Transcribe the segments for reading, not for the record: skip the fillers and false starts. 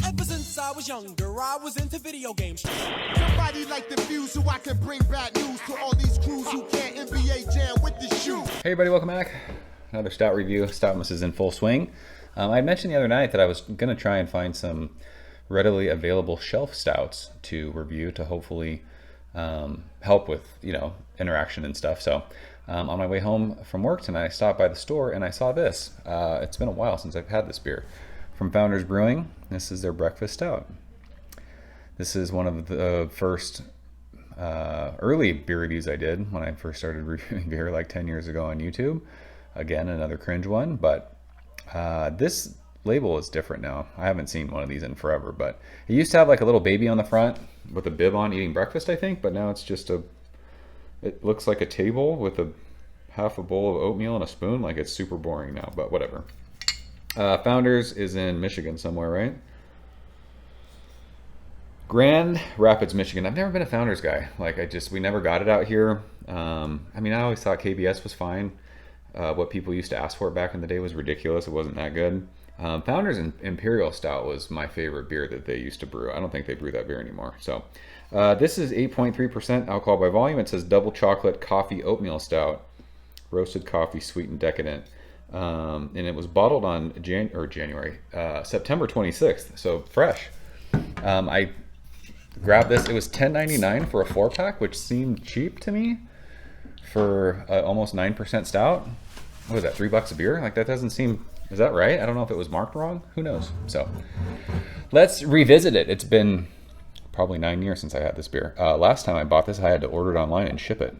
Ever since I was younger, I was into video games. Somebody like the fuse so I can bring bad news to all these crews who can't NBA jam with the shoe. Hey everybody, welcome back. Another Stout review. Stoutmas is in full swing. I mentioned the other night that I was going to try and find some readily available shelf stouts to review to hopefully help with, interaction and stuff. So on my way home from work tonight, I stopped by the store and I saw this. It's been a while since I've had this beer. From Founders Brewing, this is their breakfast stout. This is one of the first early beer reviews I did when I first started reviewing beer like 10 years ago on YouTube. Again, another cringe one, but this label is different now. I haven't seen one of these in forever, but it used to have like a little baby on the front with a bib on eating breakfast, I think, but now it's just it looks like a table with half a bowl of oatmeal and a spoon. Like, it's super boring now, but whatever. Founders is in Michigan somewhere, right? Grand Rapids, Michigan. I've never been a Founders guy. We never got it out here. I always thought KBS was fine. What people used to ask for back in the day was ridiculous. It wasn't that good. Founders Imperial Stout was my favorite beer that they used to brew. I don't think they brew that beer anymore. So this is 8.3% alcohol by volume. It says double chocolate coffee oatmeal stout, roasted coffee, sweet and decadent. And it was bottled on September 26th. So fresh. I grabbed this. It was $10.99 for a 4-pack, which seemed cheap to me for almost 9% stout. What was that, $3 a beer? Like, that doesn't seem, is that right? I don't know if it was marked wrong. Who knows? So let's revisit it. It's been probably 9 years since I had this beer. Last time I bought this, I had to order it online and ship it.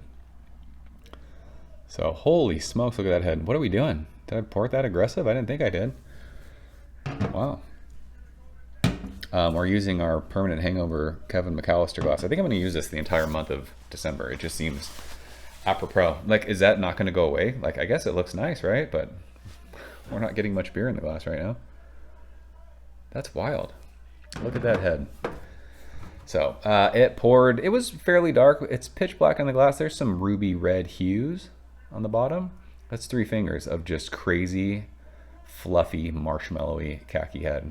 So holy smokes, look at that head. What are we doing? Did I pour it that aggressive? I didn't think I did. Wow. We're using our permanent hangover Kevin McAllister glass. I think I'm going to use this the entire month of December. It just seems apropos. Like, is that not going to go away? Like, I guess it looks nice, right? But we're not getting much beer in the glass right now. That's wild. Look at that head. So it poured. It was fairly dark. It's pitch black on the glass. There's some ruby red hues on the bottom. That's 3 fingers of just crazy, fluffy, marshmallowy khaki head.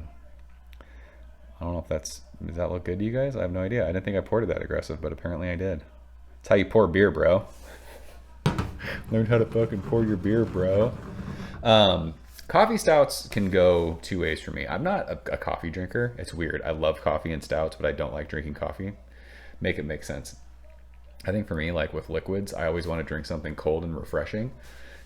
I don't know if does that look good to you guys? I have no idea. I didn't think I poured it that aggressive, but apparently I did. That's how you pour beer, bro. Learn how to fucking pour your beer, bro. Coffee stouts can go 2 ways for me. I'm not a coffee drinker. It's weird. I love coffee and stouts, but I don't like drinking coffee. Make it make sense. I think for me, like with liquids, I always want to drink something cold and refreshing,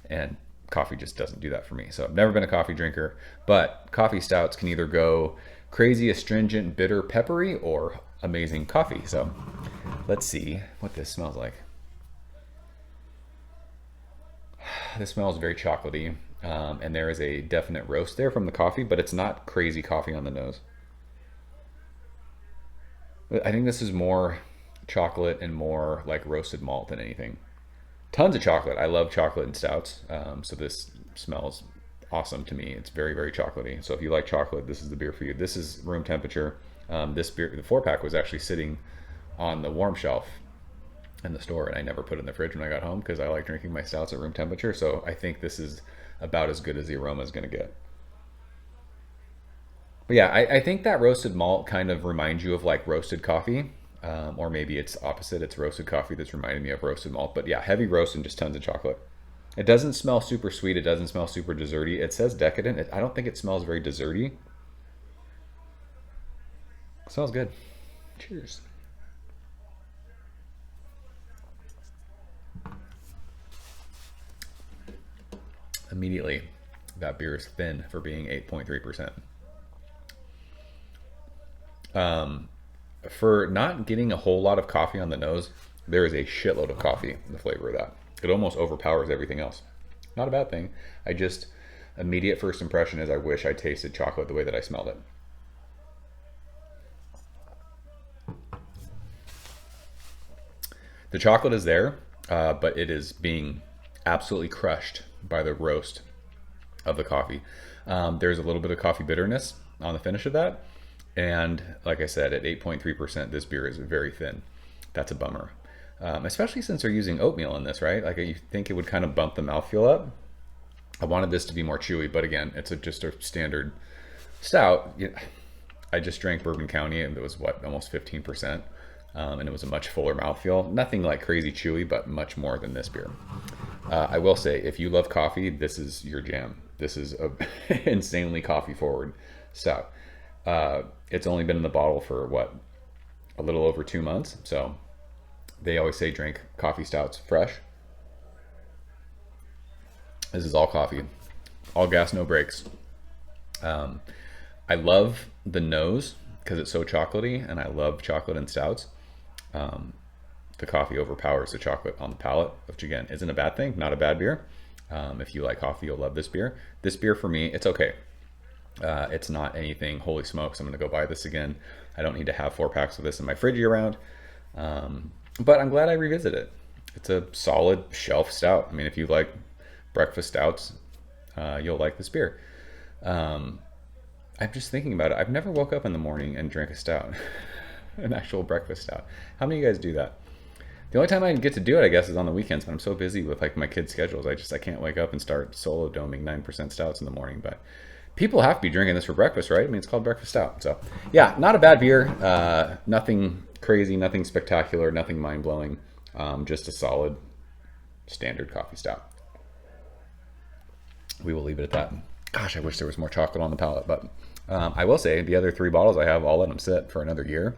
and coffee just doesn't do that for me. So I've never been a coffee drinker, but coffee stouts can either go crazy, astringent, bitter, peppery, or amazing coffee. So let's see what this smells like. This smells very chocolatey, and there is a definite roast there from the coffee, but it's not crazy coffee on the nose. I think this is more chocolate and more like roasted malt than anything. Tons of chocolate. I love chocolate and stouts, so this smells awesome to me. It's very, very chocolatey. So if you like chocolate, this is the beer for you. This is room temperature. This beer, the 4-pack, was actually sitting on the warm shelf in the store, and I never put it in the fridge when I got home because I like drinking my stouts at room temperature. So I think this is about as good as the aroma is going to get. But yeah, I think that roasted malt kind of reminds you of like roasted coffee, or maybe it's opposite. It's roasted coffee that's reminding me of roasted malt. But yeah, heavy roast and just tons of chocolate. It doesn't smell super sweet. It doesn't smell super desserty. It says decadent. I don't think it smells very desserty. It smells good. Cheers. Immediately, that beer is thin for being 8.3%. For not getting a whole lot of coffee on the nose, there is a shitload of coffee in the flavor of that. It almost overpowers everything else. Not a bad thing. Immediate first impression is I wish I tasted chocolate the way that I smelled it. The chocolate is there, but it is being absolutely crushed by the roast of the coffee. There's a little bit of coffee bitterness on the finish of that. And like I said, at 8.3%, this beer is very thin. That's a bummer. Especially since they're using oatmeal in this, right? Like, you think it would kind of bump the mouthfeel up. I wanted this to be more chewy, but again, it's just a standard stout. I just drank Bourbon County, and it was what, almost 15%, and it was a much fuller mouthfeel. Nothing like crazy chewy, but much more than this beer. I will say, if you love coffee, this is your jam. This is a insanely coffee forward stout. It's only been in the bottle for what, a little over 2 months. So they always say drink coffee stouts fresh. This is all coffee, all gas, no brakes. I love the nose because it's so chocolatey, and I love chocolate in stouts. The coffee overpowers the chocolate on the palate, which again isn't a bad thing, not a bad beer. If you like coffee, you'll love this beer. This beer for me, it's okay. It's not anything, holy smokes, I'm gonna go buy this again. I don't need to have 4 packs of this in my fridge year round. But I'm glad I revisited it. It's a solid shelf stout. I mean, if you like breakfast stouts, you'll like this beer. I'm just thinking about it. I've never woke up in the morning and drank a stout, an actual breakfast stout. How many of you guys do that? The only time I get to do it, I guess, is on the weekends, but I'm so busy with like my kids' schedules. I can't wake up and start solo doming 9% stouts in the morning. But people have to be drinking this for breakfast, right? I mean, it's called breakfast stout. So yeah, not a bad beer. Nothing crazy, nothing spectacular, nothing mind-blowing. Just a solid standard coffee stout. We will leave it at that. Gosh, I wish there was more chocolate on the palate, but I will say the other 3 bottles I have, I'll let them sit for another year.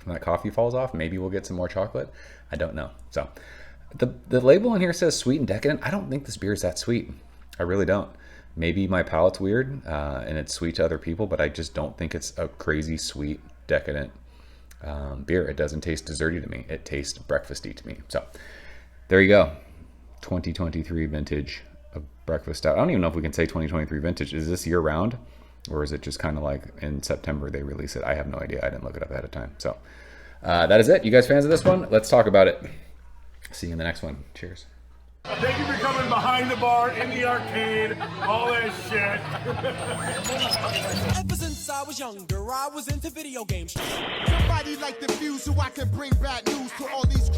When that coffee falls off, maybe we'll get some more chocolate. I don't know. So the label on here says sweet and decadent. I don't think this beer is that sweet. I really don't. Maybe my palate's weird and it's sweet to other people, but I just don't think it's a crazy sweet, decadent beer. It doesn't taste desserty to me. It tastes breakfasty to me. So there you go. 2023 vintage of breakfast stout. I don't even know if we can say 2023 vintage. Is this year round? Or is it just kind of like in September they release it? I have no idea. I didn't look it up ahead of time. So that is it. You guys fans of this one? Let's talk about it. See you in the next one. Cheers. Thank you for coming behind the bar, in the arcade, all that shit. Ever since I was younger, I was into video games. Somebody like the view so I can bring bad news to all these